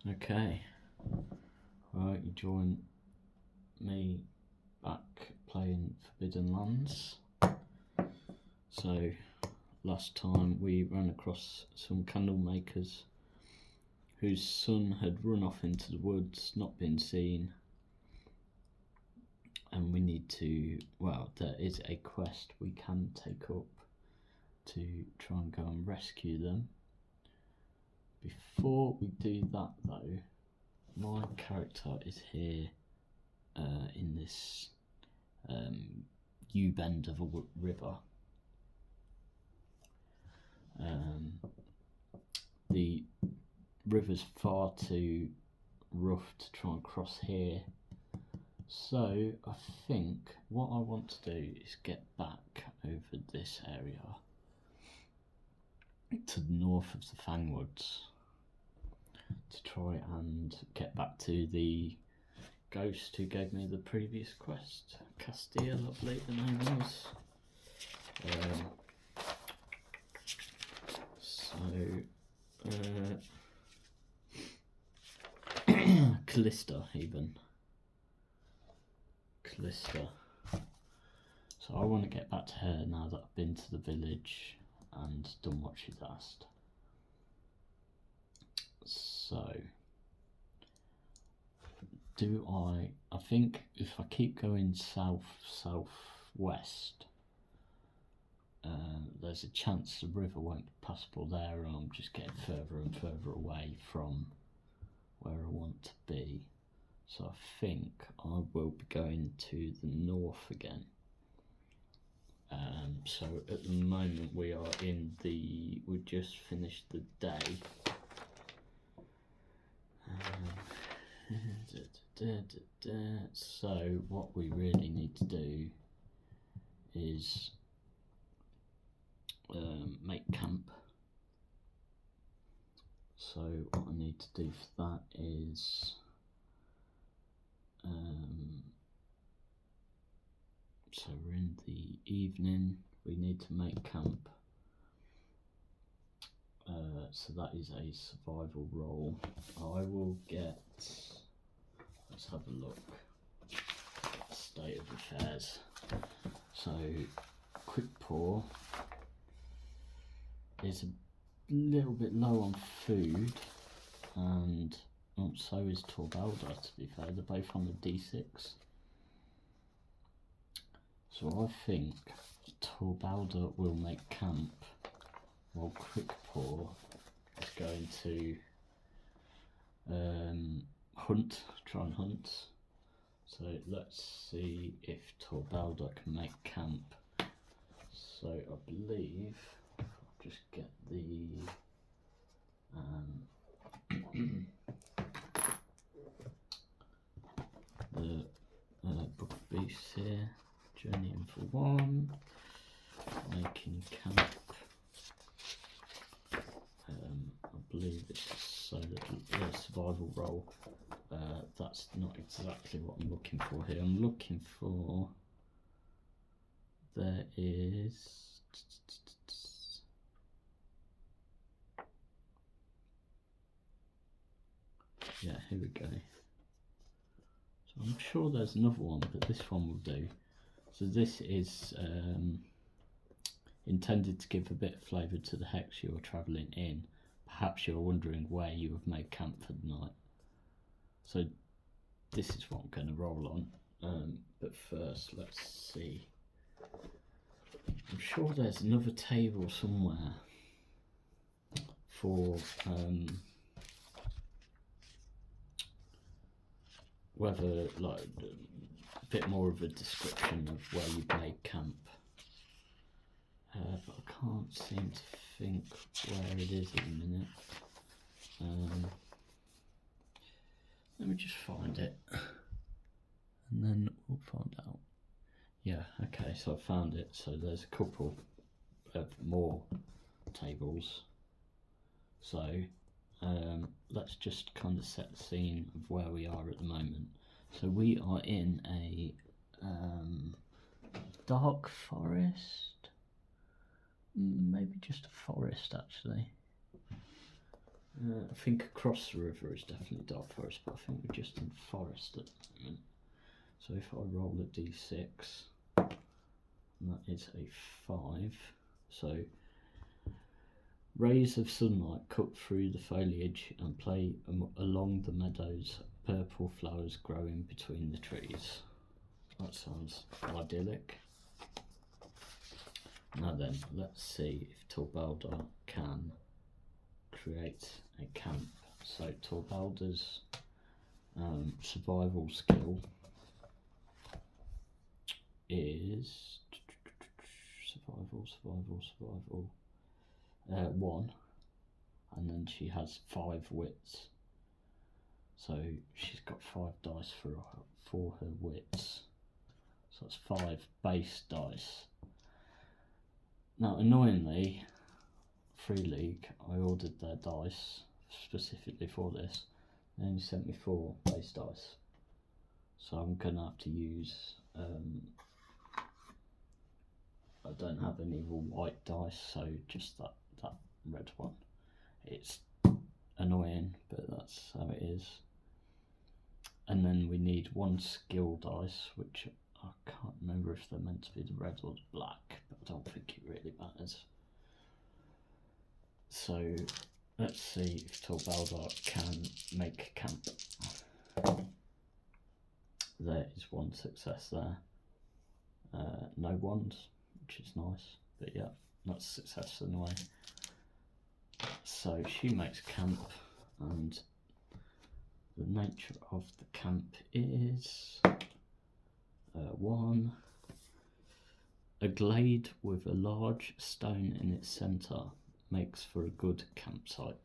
Okay, right, you join me back playing Forbidden Lands. So last time we ran across some candle makers whose son had run off into the woods, not been seen, and we need to, well, there is a quest we can take up to try and go and rescue them. Before we do that though, my character is here in this U-bend of a river. The river's far too rough to try and cross here, so I think what I want to do is get back over this area to the north of the Fangwoods to try and get back to the ghost who gave me the previous quest. Castile, I believe the name was. Callista, even. Callista. So I want to get back to her now that I've been to the village and done what she's asked. So, I think if I keep going south-southwest, there's a chance the river won't be passable there, and I'm just getting further and further away from where I want to be. So I think I will be going to the north again. So at the moment we just finished the day. So what we really need to do is make camp. So what I need to do for that is so we're in the evening, we need to make camp. So that is a survival roll. I will get, let's have a look, state of affairs. So Quick Paw is a little bit low on food, and so is Torbelda, to be fair. They're both on the D6. So I think Torbelda will make camp while Quick Paw is going to try and hunt. So let's see if Torbelda can make camp. So I believe, I'll just get the Book of Beasts here. Journeying for 1, making camp. I believe it's survival roll. That's not exactly what I'm looking for here. I'm looking for, there is, yeah, here we go. So I'm sure there's another one, but this one will do. So this is intended to give a bit of flavour to the hex you're travelling in. Perhaps you're wondering where you have made camp for the night. So this is what I'm going to roll on. But first, let's see. I'm sure there's another table somewhere for whether, like, a bit more of a description of where you've made camp. But I can't seem to think where it is at the minute. Let me just find it, and then we'll find out. Yeah, okay, so I found it. So there's a couple of more tables. So let's just kind of set the scene of where we are at the moment. So we are in a dark forest, maybe just a forest actually. I think across the river is definitely dark forest, but I think we're just in forest at the moment. So if I roll a d6, and that is a 5. So rays of sunlight cut through the foliage and play along the meadows, purple flowers growing between the trees. That sounds idyllic. Now then, let's see if Torbelda can create a camp. So Torbelda's survival skill is survival 1, and then she has 5 wits, so she's got 5 dice for her wits, so that's 5 base dice. Now annoyingly, Free League, I ordered their dice specifically for this, they only sent me 4 base dice, so I'm gonna have to use I don't have any white dice, so just that red one. It's annoying, but that's how it is. And then we need 1 skill dice, which I can't remember if they're meant to be the red or the black, but I don't think it really matters. So let's see if Torbelda can make camp. There is 1 success there. No ones, which is nice, but yeah, that's a success anyway. So she makes camp, and the nature of the camp is 1. A glade with a large stone in its centre makes for a good campsite.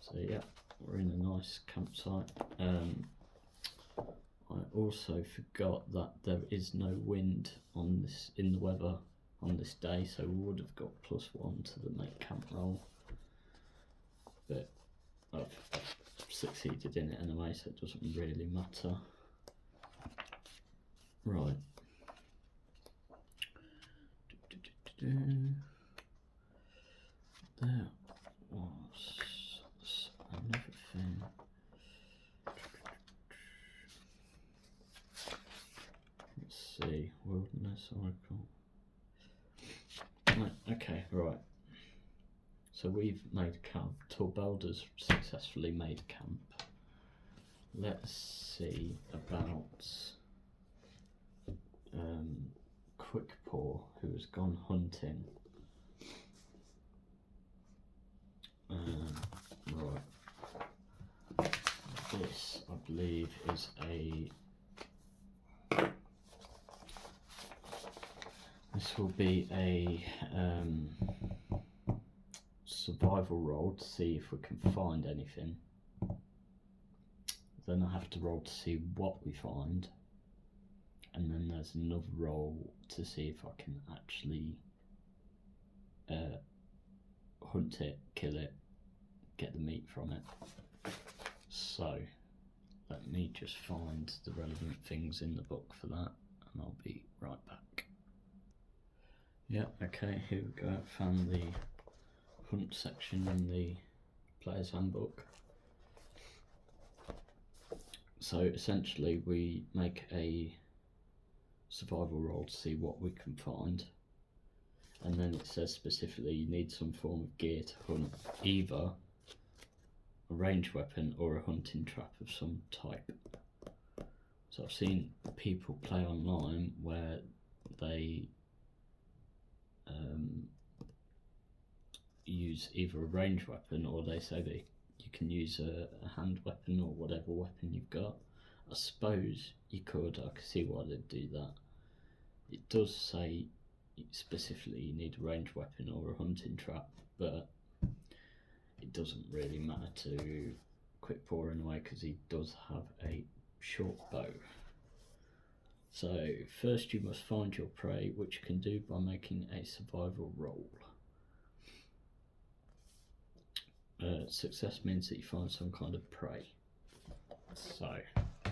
So yeah, we're in a nice campsite. I also forgot that there is no wind on this in the weather on this day, so we would have got +1 to the make camp roll, but I've succeeded in it anyway, so it doesn't really matter. Right. There was another thing. Let's see, wilderness oracle. Right, okay, right. So we've made camp. Torbelda's successfully made camp. Let's see about Quick Paw, who has gone hunting. Right. This, I believe, is a. This will be a survival roll to see if we can find anything. Then I have to roll to see what we find, and then there's another roll to see if I can actually hunt it, kill it, get the meat from it. So let me just find the relevant things in the book for that, and I'll be right back. Yeah, okay, here we go. I found the hunt section in the player's handbook. So essentially we make a survival roll to see what we can find, and then it says specifically you need some form of gear to hunt, either a ranged weapon or a hunting trap of some type. So I've seen people play online where they use either a ranged weapon, or they say that you can use a hand weapon or whatever weapon you've got. I suppose you could, I could see why they'd do that. It does say specifically you need a ranged weapon or a hunting trap, but it doesn't really matter to Quick Paw anyway, because he does have a short bow. So first you must find your prey, which you can do by making a survival roll. Success means that you find some kind of prey. So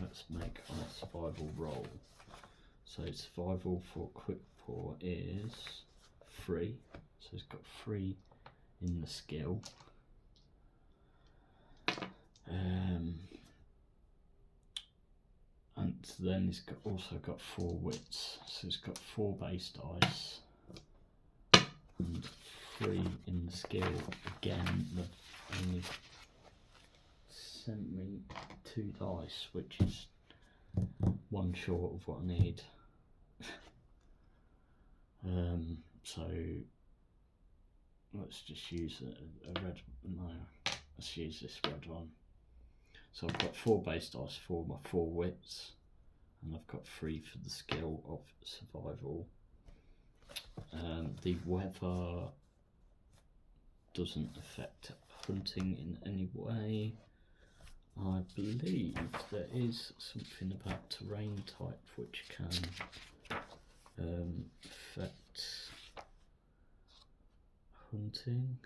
let's make our survival roll. So survival for Quick Paw is 3. So he's got 3 in the skill. So then it's also got 4 wits, so it's got 4 base dice and 3 in the skill. Again, they've only sent me 2 dice, which is 1 short of what I need. So let's just use a red, no, let's use this red one. So I've got 4 base dice for my 4 wits, and I've got 3 for the skill of survival. The weather doesn't affect hunting in any way. I believe there is something about terrain type which can affect hunting.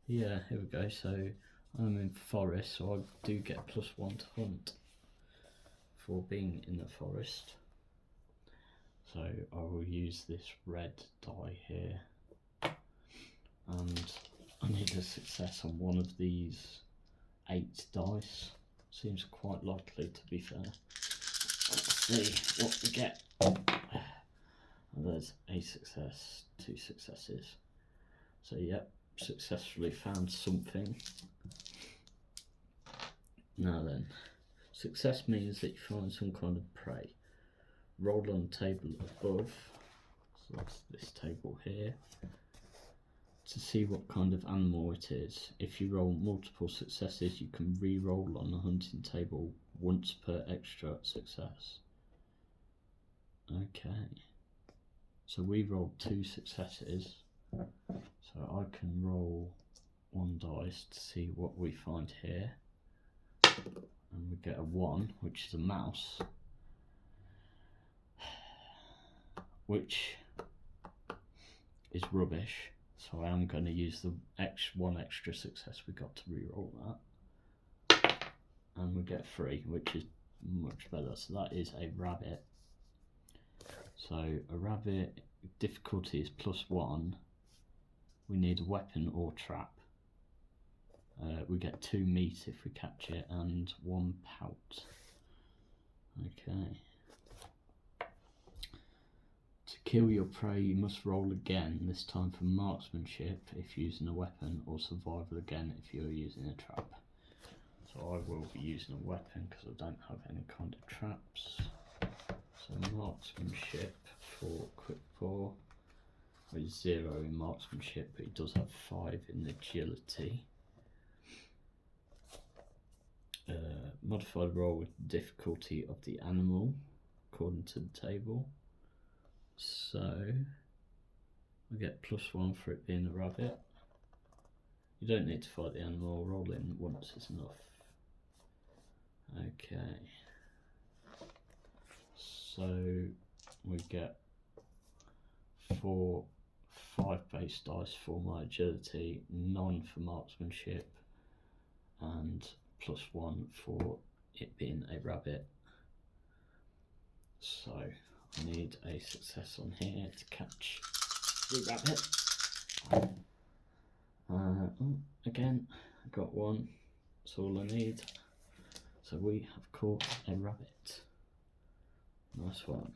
Yeah, here we go. So I'm in forest, so I do get +1 to hunt for being in the forest. So I will use this red die here, and I need a success on one of these 8 dice. Seems quite likely, to be fair. Let's see what we get. And there's a success, 2 successes. So yep, successfully found something. Now then, success means that you find some kind of prey. Roll on the table above, so that's this table here, to see what kind of animal it is. If you roll multiple successes, you can re-roll on the hunting table once per extra success. Okay, so we rolled 2 successes, so I can roll 1 dice to see what we find here, and we get a 1, which is a mouse, which is rubbish. So I am going to use the 1 extra success we got to re-roll that, and we get 3, which is much better. So that is a rabbit. So a rabbit, difficulty is +1. We need a weapon or trap. We get 2 meat if we catch it, and 1 pout. Okay. To kill your prey, you must roll again, this time for marksmanship if using a weapon, or survival again if you're using a trap. So I will be using a weapon because I don't have any kind of traps. So marksmanship for quick paw with 0 in marksmanship, but he does have 5 in agility. Modified roll with difficulty of the animal according to the table. So we get +1 for it being a rabbit. You don't need to fight the animal, rolling once is enough. Okay, so we get 5 base dice for my agility, none for marksmanship, and +1 for it being a rabbit. So I need a success on here to catch the rabbit. Again, I got 1, that's all I need. So we have caught a rabbit. Nice one.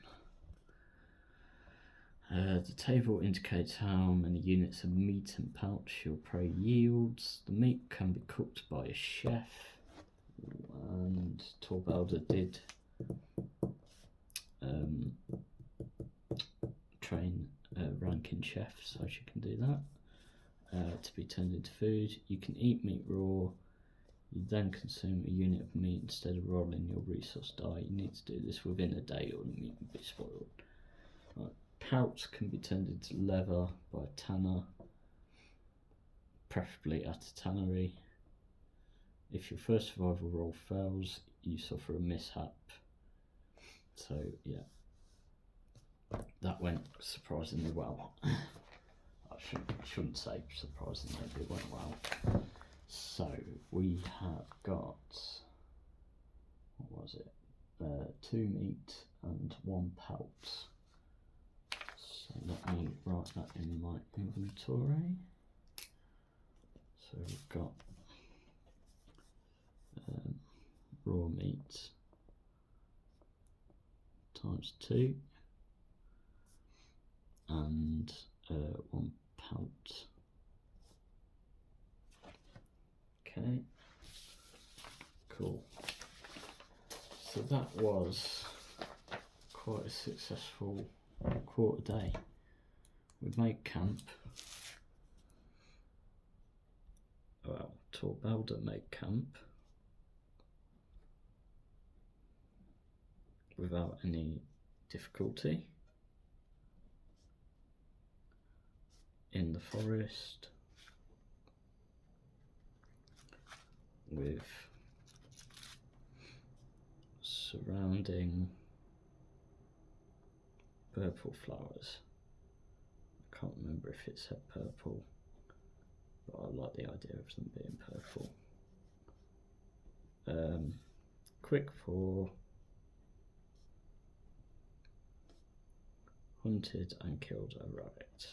The table indicates how many units of meat and pouch your prey yields. The meat can be cooked by a chef, and Torbelda did train ranking chef, so she can do that. To be turned into food, you can eat meat raw. You then consume a unit of meat instead of rolling your resource die. You need to do this within a day or the meat will be spoiled. Right. Pouts can be turned into leather by a tanner, preferably at a tannery. If your first survival roll fails, you suffer a mishap. So yeah, that went surprisingly well. I shouldn't say surprisingly, it went well. So we have got, what was it, 2 meat and 1 pout. So let me write that in my inventory. So we've got raw meat, times 2 and 1 pout. Okay, cool. So that was quite a successful quarter day. We made camp. Well, Torbelda made camp without any difficulty in the forest with surrounding purple flowers. I can't remember if it said purple, but I like the idea of them being purple. Quick for hunted and killed a rabbit.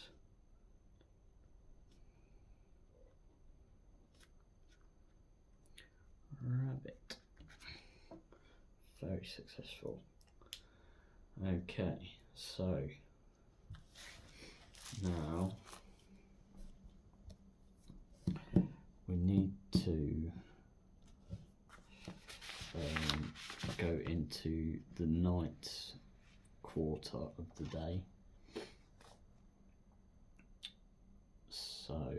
Rabbit. Very successful. Okay, so now we need to go into the night quarter of the day. So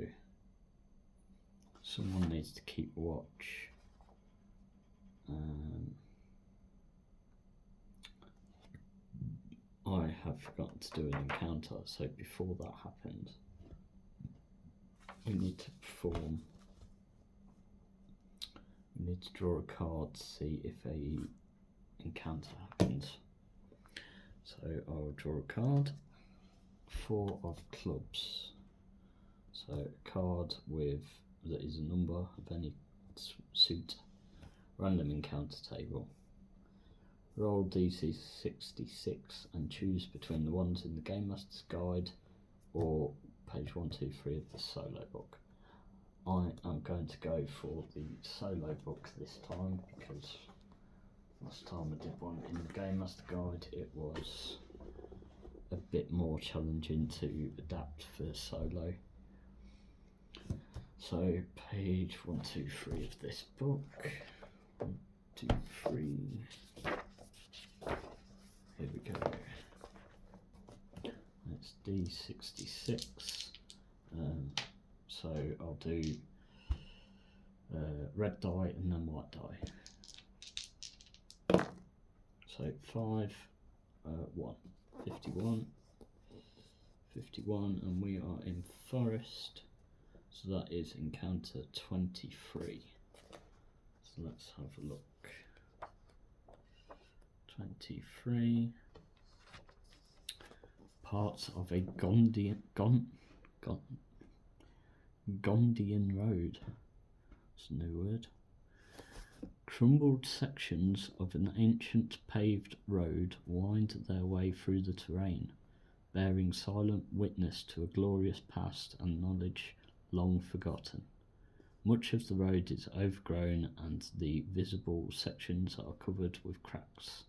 someone needs to keep watch. I have forgotten to do an encounter, so before that happens, we need to perform. We need to draw a card to see if a encounter happens. So I'll draw a card. 4 of clubs. So a card with that is a number of any suit. Random encounter table. Roll DC 66 and choose between the ones in the Game Master's Guide or page 1, 2, 3 of the solo book. I am going to go for the solo book this time because last time I did one in the Game Master Guide it was a bit more challenging to adapt for solo. So page 1, 2, 3 of this book. 1, 2, 3. Here we go. It's D66. So I'll do red die and then white die. So 5, 1, 51, 51, and we are in forest. So that is encounter 23. So let's have a look. 23. Parts of a Gondian road. That's a new word. Crumbled sections of an ancient paved road wind their way through the terrain, bearing silent witness to a glorious past and knowledge long forgotten. Much of the road is overgrown and the visible sections are covered with cracks,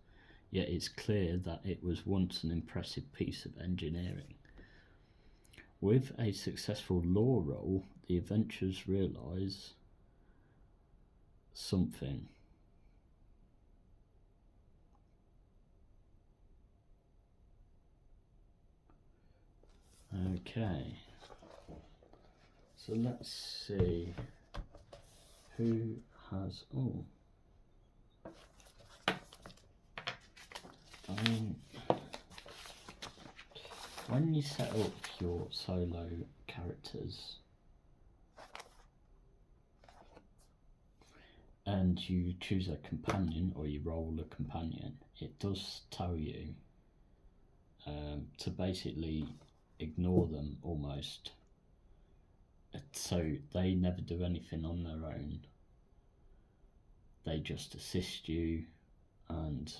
yet it's clear that it was once an impressive piece of engineering. With a successful lore roll, the adventurers realise something. Okay, so let's see who has. Oh, I mean, when you set up your solo characters and you choose a companion or you roll a companion, it does tell you to basically ignore them almost. So they never do anything on their own. They just assist you and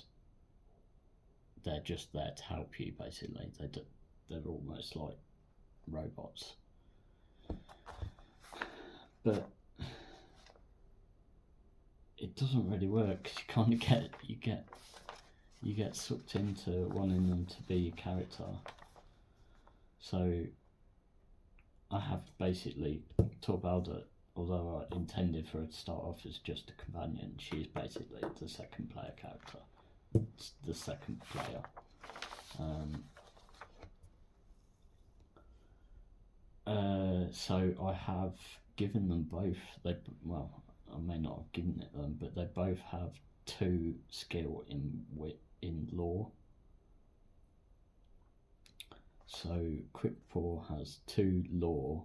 they're just there to help you basically. They're almost like robots. But it doesn't really work because you kind of get you get sucked into wanting them to be your character. So I have basically Torbelda, although I intended for her to start off as just a companion, she's basically the second player character. It's the second player. So I have given them both. Well, I may not have given it them, but they both have 2 skill in lore. So Quickpaw has 2 lore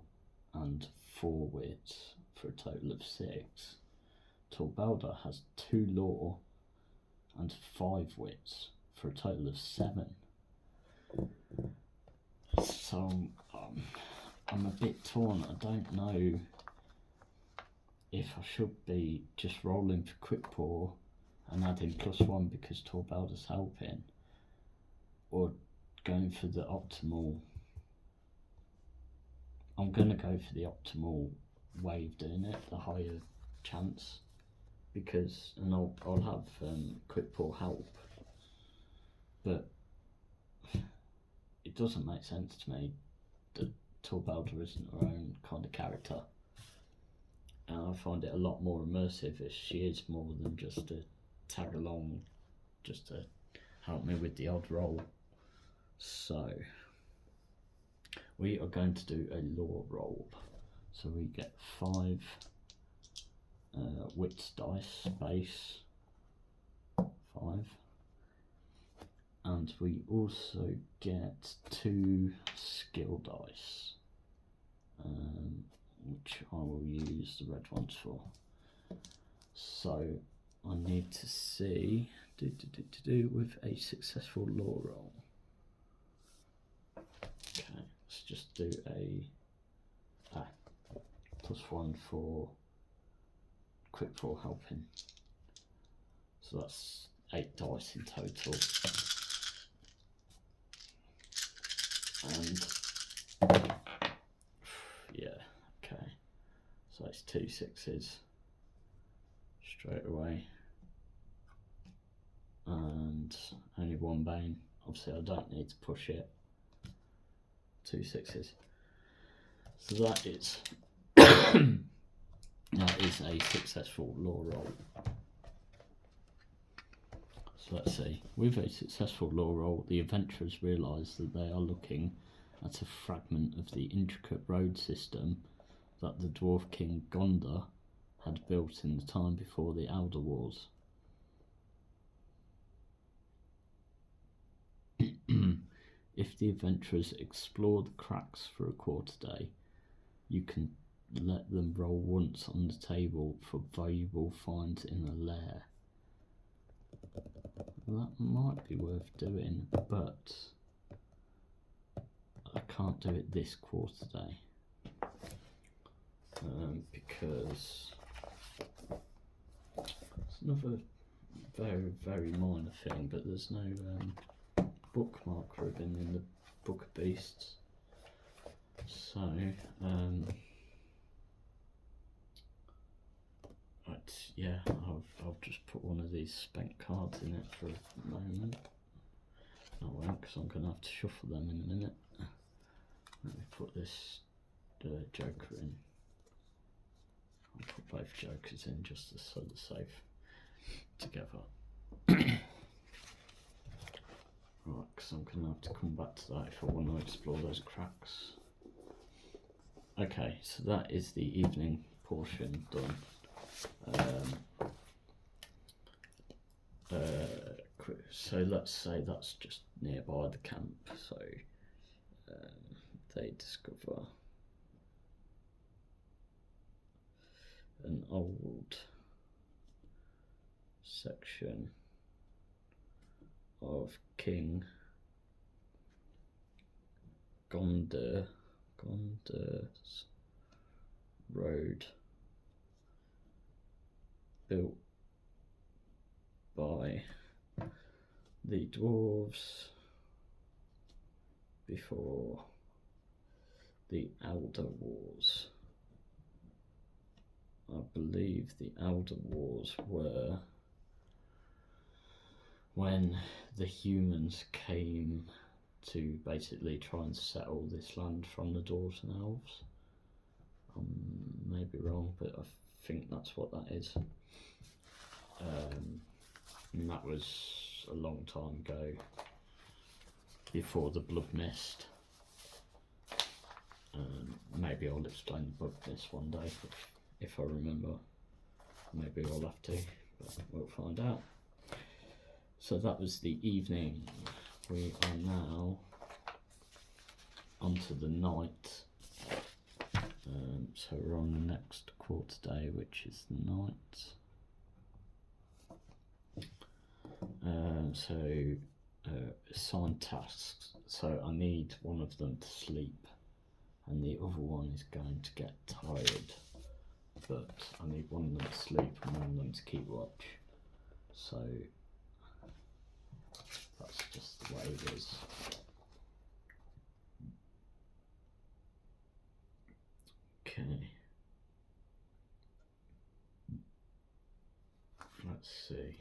and 4 wits for a total of 6. Torbelda has 2 lore and 5 wits for a total of 7. So I'm a bit torn. I don't know if I should be just rolling for Quickpaw and adding +1 because Torbelda's helping, or going for the optimal. I'm going to go for the optimal way of doing it, the higher chance, because, and I'll have Quickpaw help, but it doesn't make sense to me that Torbelda isn't her own kind of character, and I find it a lot more immersive if she is more than just to tag along, just to help me with the odd roll. So we are going to do a lore roll. So we get 5 wits dice base, 5, and we also get 2 skill dice, which I will use the red ones for. So I need to see with a successful lore roll. Okay, let's just do a +1 for Quickpaw helping. So that's 8 dice in total. And yeah, okay. So it's 2 6s straight away. And only 1 bane. Obviously I don't need to push it. 2 6s. So that is that is a successful lore roll. So let's see. With a successful lore roll, the adventurers realise that they are looking at a fragment of the intricate road system that the dwarf king Gonda had built in the time before the Elder Wars. If the adventurers explore the cracks for a quarter day, you can let them roll once on the table for valuable finds in the lair. That might be worth doing, but I can't do it this quarter day because it's another very minor thing, but there's no bookmark ribbon in the Book of Beasts, so yeah, I'll just put one of these spent cards in it for a moment. I won't, because I'm going to have to shuffle them in a minute. Let me put this joker in. I'll put both jokers in just so they're safe together. Right, because I'm going to have to come back to that if I want to explore those cracks. Okay, so that is the evening portion done. So let's say that's just nearby the camp, so they discover an old section of King Gondian's road built by the dwarves before the Elder Wars. I believe the Elder Wars were when the humans came to basically try and settle this land from the dwarves and elves. Maybe wrong, but I think that's what that is. And that was a long time ago, before the blood mist. Maybe I'll explain the blood mist one day if I remember. Maybe I'll have to, but we'll find out. So that was the evening. We are now onto the night. So we're on the next quarter day, which is the night. Assigned tasks. So I need one of them to sleep, and the other one is going to get tired. But I need one of them to sleep and one of them to keep watch. So that's just the way it is. Okay. Let's see.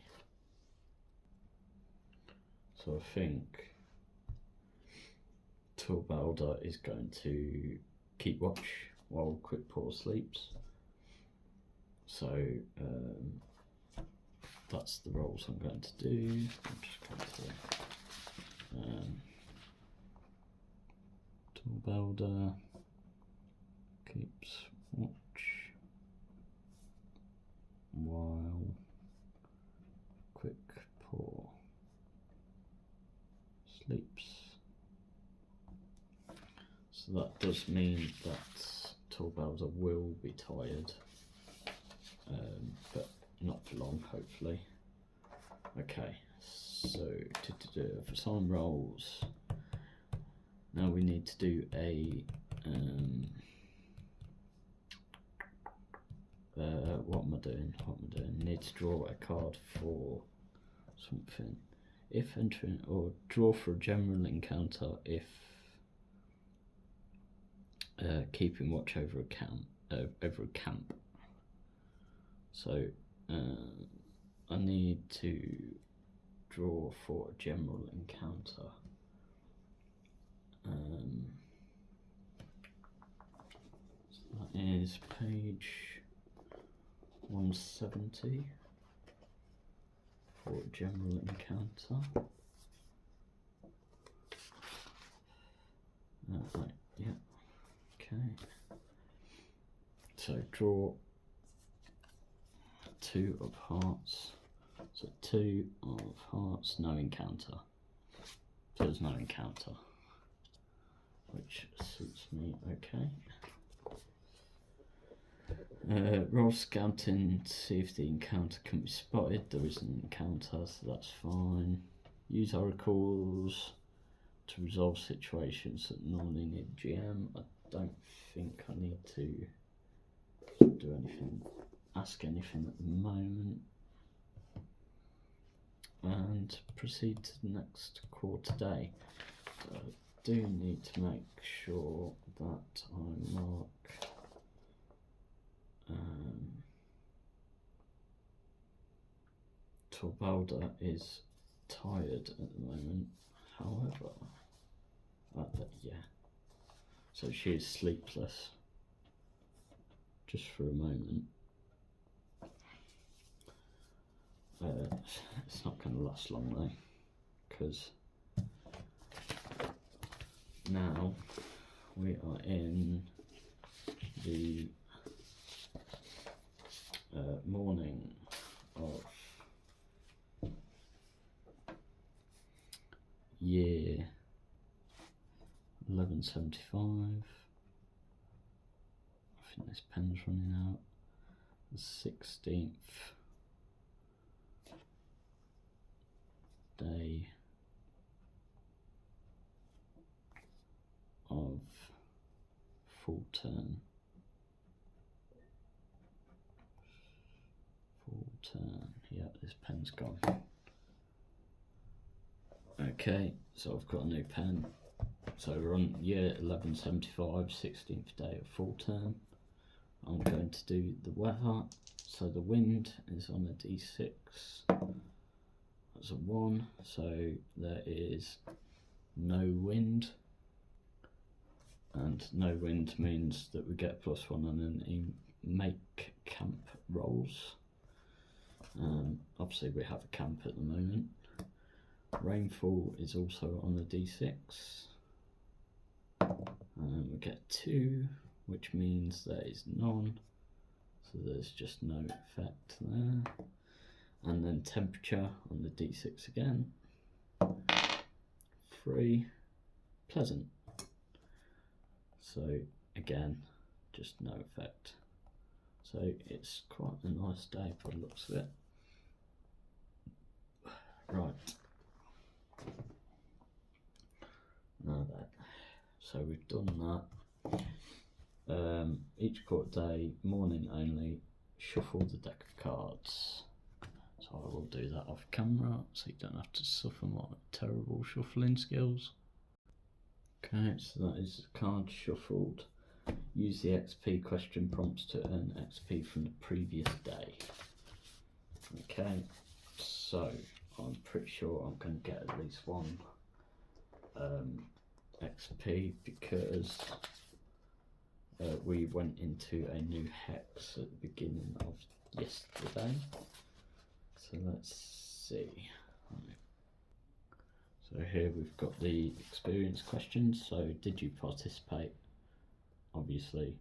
So I think Torbelda is going to keep watch while Quick Paw sleeps. So that's the roles I'm going to do. I'm just going to Torbelda keeps watch while Quick Paw sleeps. So that does mean that Torbelda will be tired, but not for long, hopefully. Okay, so for some roles, now we need to do a what am I doing? Need to draw a card for something. If entering, or draw for a general encounter if keeping watch over a camp. So I need to draw for a general encounter. So that is page 170 for a general encounter. Right, yeah, okay. So draw 2 of hearts. So 2 of hearts, no encounter. So there's no encounter, which suits me okay. Roll scouting to see if the encounter can be spotted. There is an encounter, so that's fine. Use oracles to resolve situations that normally need GM. I don't think I need to do anything, ask anything at the moment. And proceed to the next quarter day. So I do need to make sure that I mark Torbelda is tired at the moment. However, yeah, so she is sleepless just for a moment. It's not going to last long though, because now we are in the morning of year 1175. I think this pen's running out. The 16th day of full turn. Yeah, this pen's gone. Okay, so I've got a new pen. So we're on year 1175, 16th day of full term. I'm going to do the weather. So the wind is on a D6. as a 1, so there is no wind, and no wind means that we get +1 on any make camp rolls. Obviously we have a camp at the moment. Rainfall is also on the d6, and we get 2, which means there is none, so there's just no effect there. And then temperature on the d6 again, 3, pleasant, so again just no effect. So it's quite a nice day by the looks of it. Right, now then, so we've done that. Each court day, morning only, shuffle the deck of cards. So I will do that off camera, so you don't have to suffer my terrible shuffling skills. Okay, so that is the card shuffled. Use the XP question prompts to earn XP from the previous day. Okay, so I'm pretty sure I'm going to get at least 1 XP because we went into a new hex at the beginning of yesterday. So let's see. So here we've got the experience questions. So did you participate? Obviously.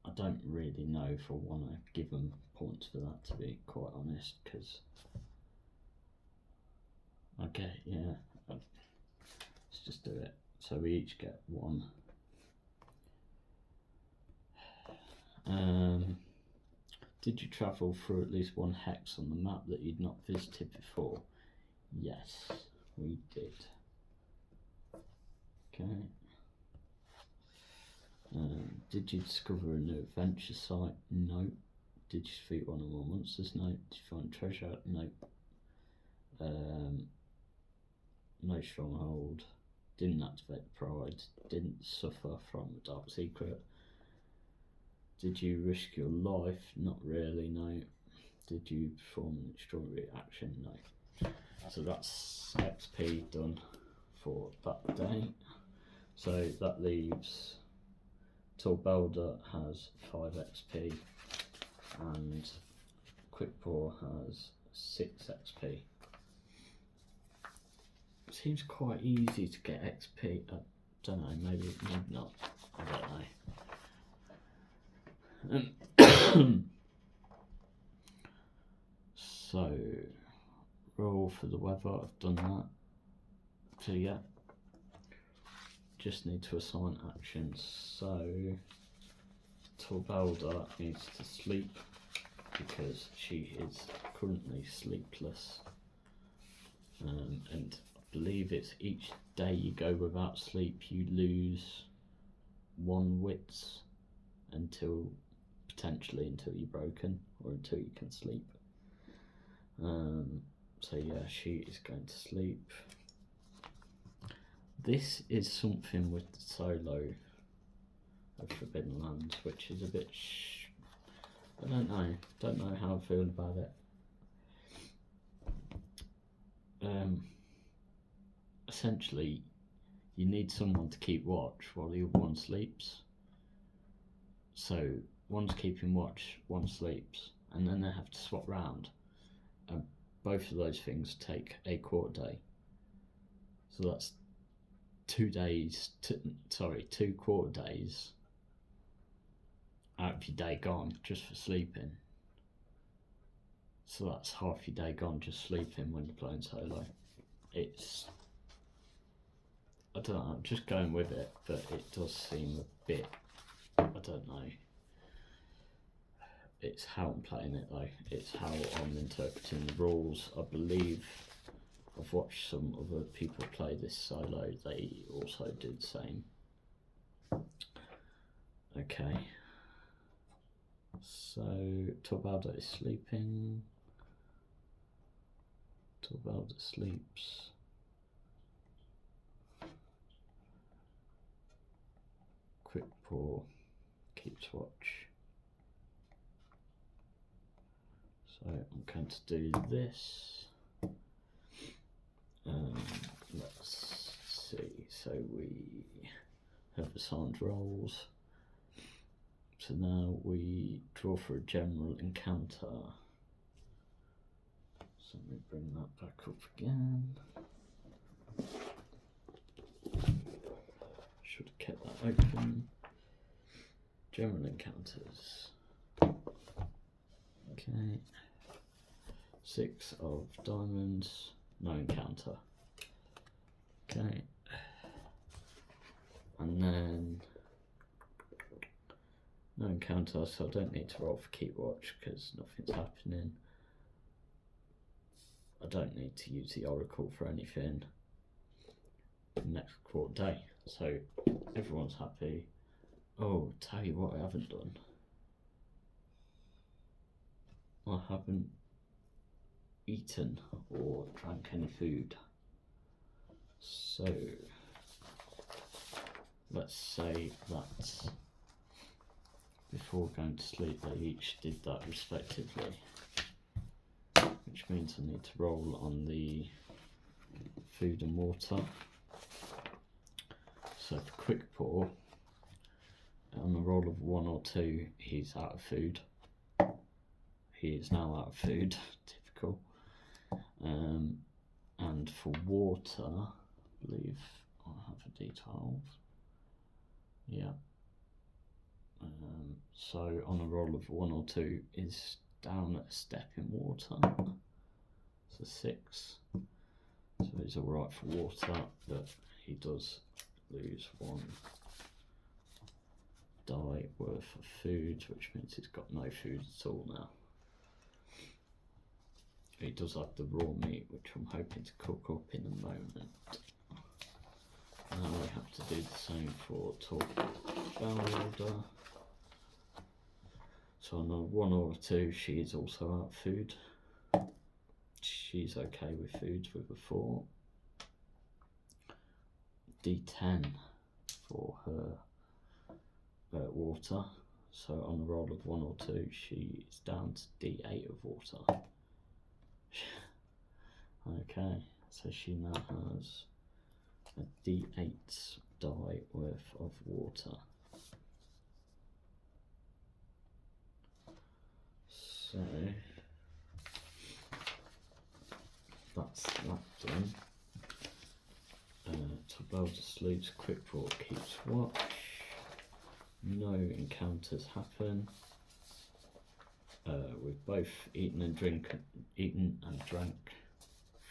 I don't really know if I want to give them points for that, to be quite honest, because okay, yeah, let's just do it. So we each get 1. Did you travel through at least 1 hex on the map that you'd not visited before? Yes, we did. Okay. Did you discover a new adventure site? No. Did you defeat 1 or more monsters? No. Did you find treasure? No. No stronghold. Didn't activate the pride. Didn't suffer from a dark secret. Did you risk your life? Not really, no. Did you perform an extraordinary action? No. So that's XP done for that day. So that leaves Torbelda has 5 XP and Quick Paw has 6 XP. It seems quite easy to get XP. I don't know, maybe not. I don't know. So roll for the weather, I've done that. So yeah, just need to assign actions. So Torbelda needs to sleep because she is currently sleepless, and I believe it's each day you go without sleep you lose 1 wits potentially until you're broken or until you can sleep. So yeah, she is going to sleep. This is something with the solo of Forbidden Lands, which is a bit I don't know how I feel about it. Essentially you need someone to keep watch while the other one sleeps. So one's keeping watch, one sleeps, and then they have to swap round. And both of those things take a quarter day. So that's 2 days, 2 quarter days out of your day gone just for sleeping. So that's half your day gone just sleeping when you're playing solo. I don't know, I'm just going with it, but it does seem a bit, I don't know. It's how I'm playing it though, it's how I'm interpreting the rules. I believe I've watched some other people play this solo, they also do the same. Okay, so Torbelda is sleeping. Torbelda sleeps. Quick Paw keeps watch. So I'm going to do this. Let's see, so we have assigned roles. So now we draw for a general encounter. So let me bring that back up again. Should have kept that open. General encounters. Okay. 6 of diamonds, no encounter. Okay. And then no encounter, so I don't need to roll for keep watch because nothing's happening. I don't need to use the oracle for anything next quarter day, so everyone's happy. Oh, tell you what I haven't done. I haven't eaten or drank any food. So let's say that before going to sleep they each did that respectively, which means I need to roll on the food and water. So for quick pour, on a roll of 1 or 2, he's out of food. He is now out of food, typical. And for water, I believe I have a D12. Yeah. So on a roll of 1 or 2 is down a step in water. So 6. So he's alright for water, but he does lose 1 die worth of food, which means he's got no food at all now. He does have the raw meat, which I'm hoping to cook up in a moment. Now we have to do the same for Torbelda. So on a 1 or a 2, she is also out of food. She's okay with food with a 4. D10 for her water. So on a roll of 1 or 2, she is down to D8 of water. Okay, so she now has a D8 die worth of water. So that's that done. Torbelda sleeps, quick draw keeps watch. No encounters happen. We've both eaten and drank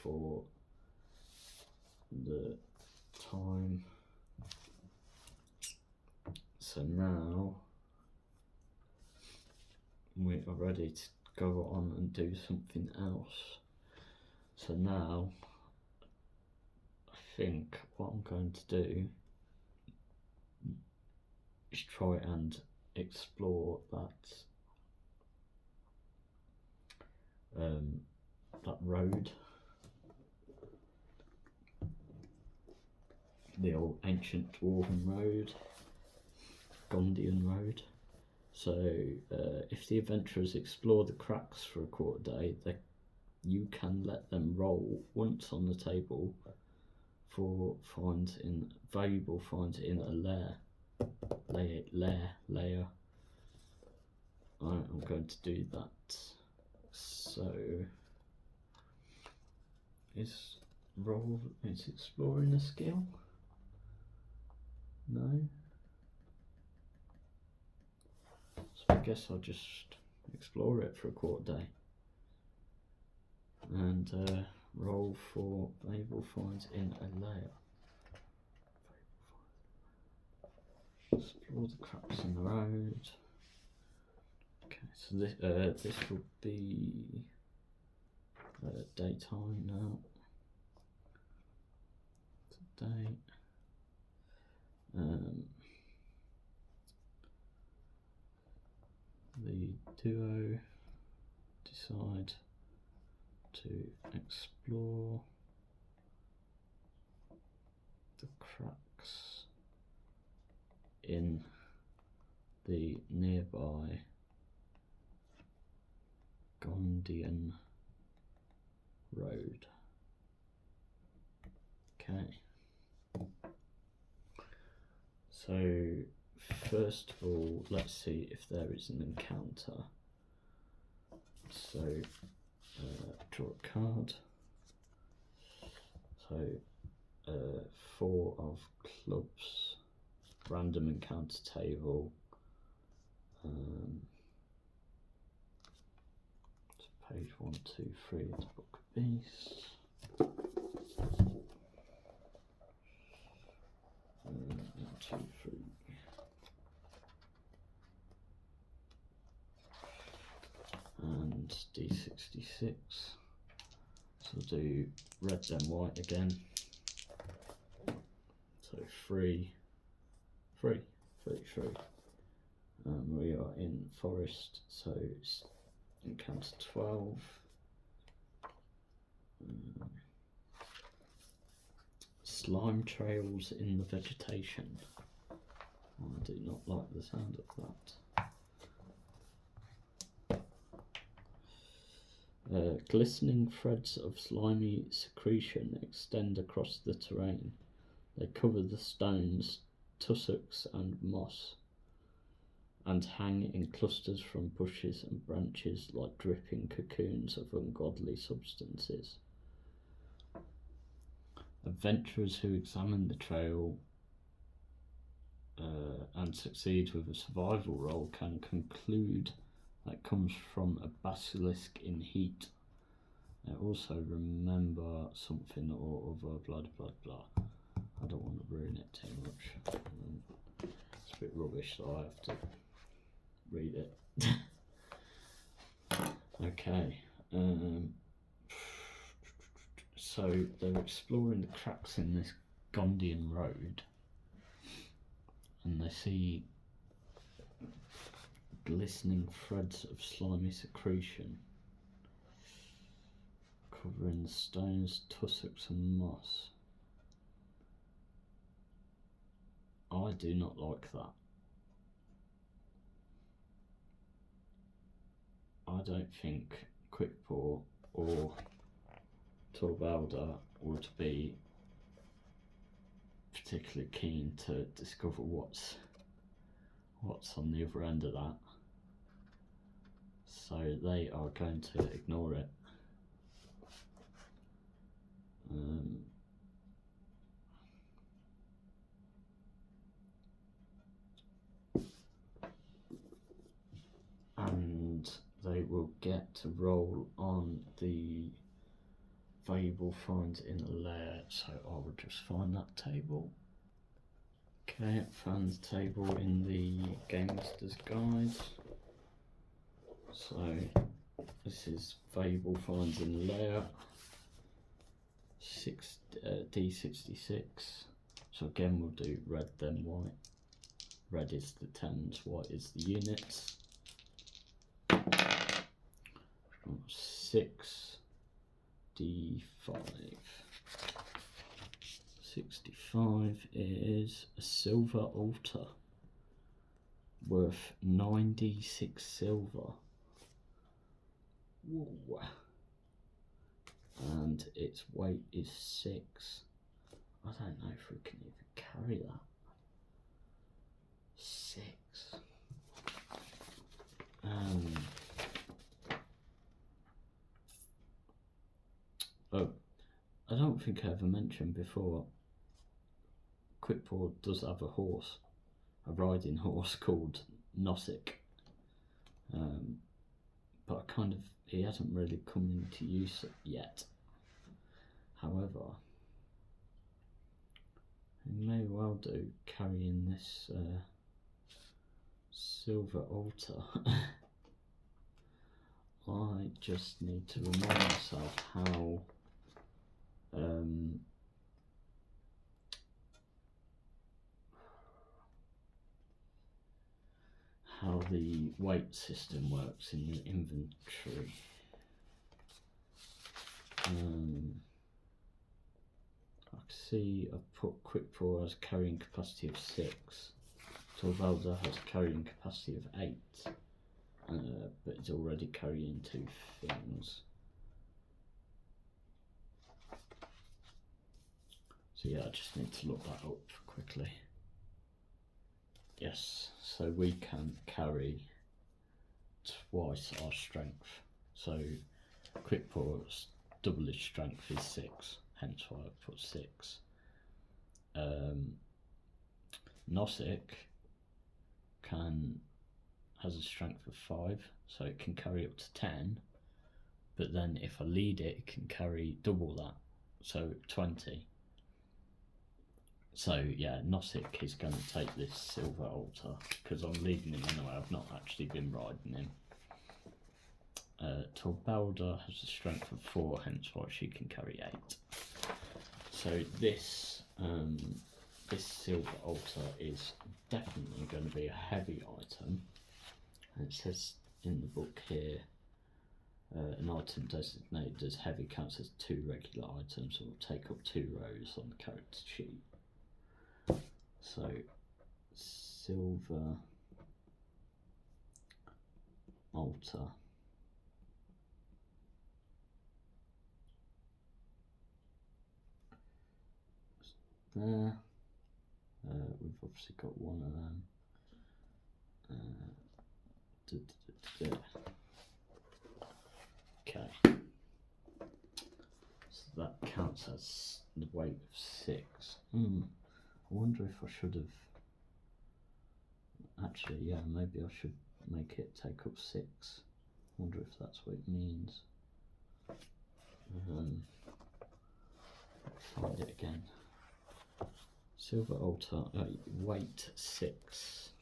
for the time. So now we are ready to go on and do something else. So now I think what I'm going to do is try and explore that road, the old ancient dwarven road, Gondian road. So if the adventurers explore the cracks for a quarter day, you can let them roll once on the table for valuable finds in a lair. Right, I'm going to do that. So is exploring a skill? No. So I guess I'll just explore it for a quarter day and roll for valuable finds in a lair. Explore the cracks in the road. Okay, so this will be daytime now. Today. The duo decide to explore the cracks in the nearby Gondian road. Okay. So first of all, let's see if there is an encounter. So draw a card. So 4 of clubs, random encounter table. So page 1, 2, 3 is book base. 1, 2, 3. And D66. So I'll do red then white again. So 3, 3, 3, 3. We are in forest, so it's encounter 12. Slime trails in the vegetation. I do not like the sound of that. Glistening threads of slimy secretion extend across the terrain. They cover the stones, tussocks and moss, and hang in clusters from bushes and branches like dripping cocoons of ungodly substances. Adventurers who examine the trail and succeed with a survival roll can conclude that it comes from a basilisk in heat. Also remember something or other, blah blah blah. I don't want to ruin it too much. It's a bit rubbish, so I have to read it. Okay. So they're exploring the cracks in this Gondian road, and they see glistening threads of slimy secretion covering the stones, tussocks and moss. I do not like that. I don't think Quickpaw or Torbelda would be particularly keen to discover what's on the other end of that, so they are going to ignore it. And they will get to roll on the valuable finds in a lair, so I will just find that table. Okay, found the table in the Game Master's Guide. So this is valuable finds in a lair, D66. So again we'll do red then white. Red is the tens, white is the units. 6 D5. 65 is a silver altar worth 9d6 silver. Whoa. And its weight is 6. I don't know if we can even carry that. 6. Oh, I don't think I ever mentioned before, Quickpaw does have a horse, a riding horse called Nossick, but he hasn't really come into use yet. However, he may well do carrying this silver altar. I just need to remind myself how the weight system works in the inventory. I can see I've put Quickpaw as carrying capacity of 6. Torbelda has carrying capacity of 8, but it's already carrying 2 things. So yeah, I just need to look that up quickly. Yes, so we can carry twice our strength. So Quick Paw's double his strength is 6, hence why I put 6. Nosik has a strength of 5, so it can carry up to 10. But then if I lead it, it can carry double that, so 20. So yeah, Nosik is going to take this silver altar because I'm leading him anyway. I've not actually been riding him. Torbelda has a strength of 4, hence why she can carry 8. So this silver altar is definitely going to be a heavy item. And it says in the book here, an item designated as heavy counts as 2 regular items and will take up 2 rows on the character sheet. So silver altar. There. We've obviously got one of them. Okay. So that counts as the weight of 6. I wonder if I should have. Actually, yeah, maybe I should make it take up 6. I wonder if that's what it means. Find it again. Silver altar, weight 6.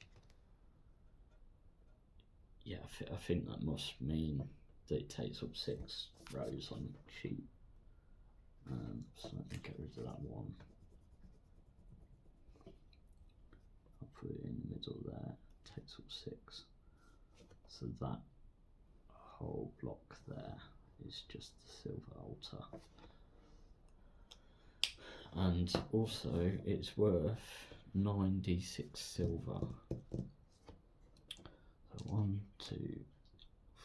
Yeah, I think that must mean that it takes up 6 rows on the sheet. So let me get rid of that one. I'll put it in the middle there, takes up 6. So that whole block there is just the silver altar. And also it's worth 9d6 silver. So 1, 2,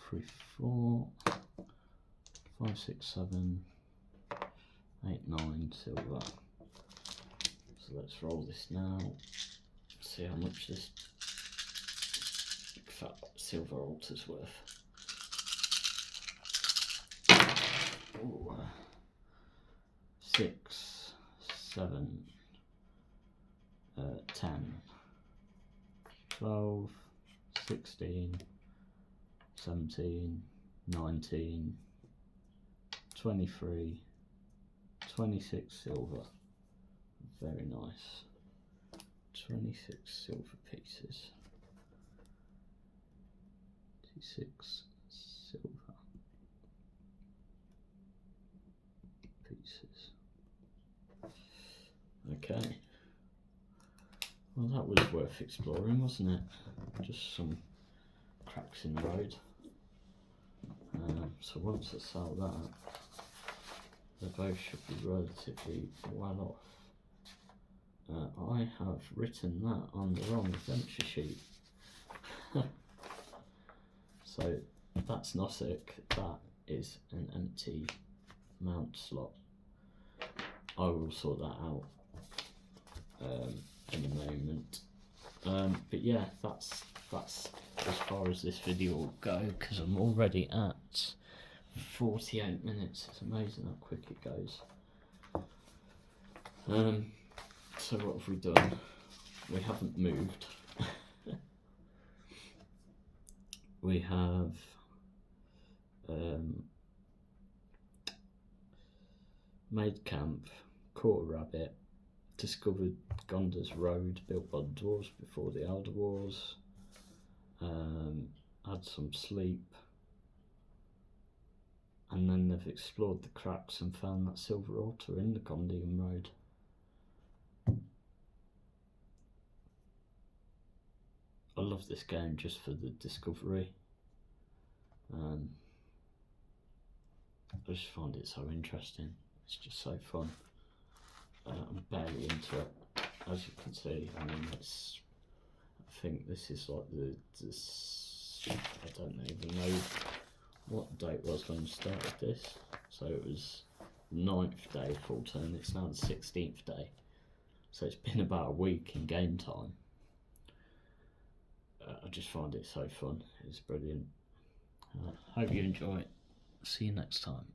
3, 4, 5, 6, 7, 8, 9 silver. So let's roll this now. See how much this fat silver altar's worth. Ooh. 6, 7, 10, 12, 16, 17, 19, 23, 26 silver. Very nice. 26 silver pieces. 26 silver pieces. Okay. Well, that was worth exploring, wasn't it? Just some cracks in the road. So once I sell that, they both should be relatively well off. I have written that on the wrong adventure sheet. So that's Nosik, that is an empty mount slot. I will sort that out in a moment. But yeah, that's as far as this video will go, because I'm already at 48 minutes. It's amazing how quick it goes. So what have we done? We haven't moved. We have made camp, caught a rabbit, discovered Gonda's road built by the dwarves before the Elder Wars, had some sleep, and then they've explored the cracks and found that silver altar in the Gondian road. I love this game just for the discovery. I just find it so interesting. It's just so fun. I'm barely into it, as you can see. I mean, I think this is like I don't even know what date was when I started this. So it was 9th day full turn, it's now the 16th day. So it's been about a week in game time. I just find it so fun, it's brilliant. Hope you enjoy it. See you next time.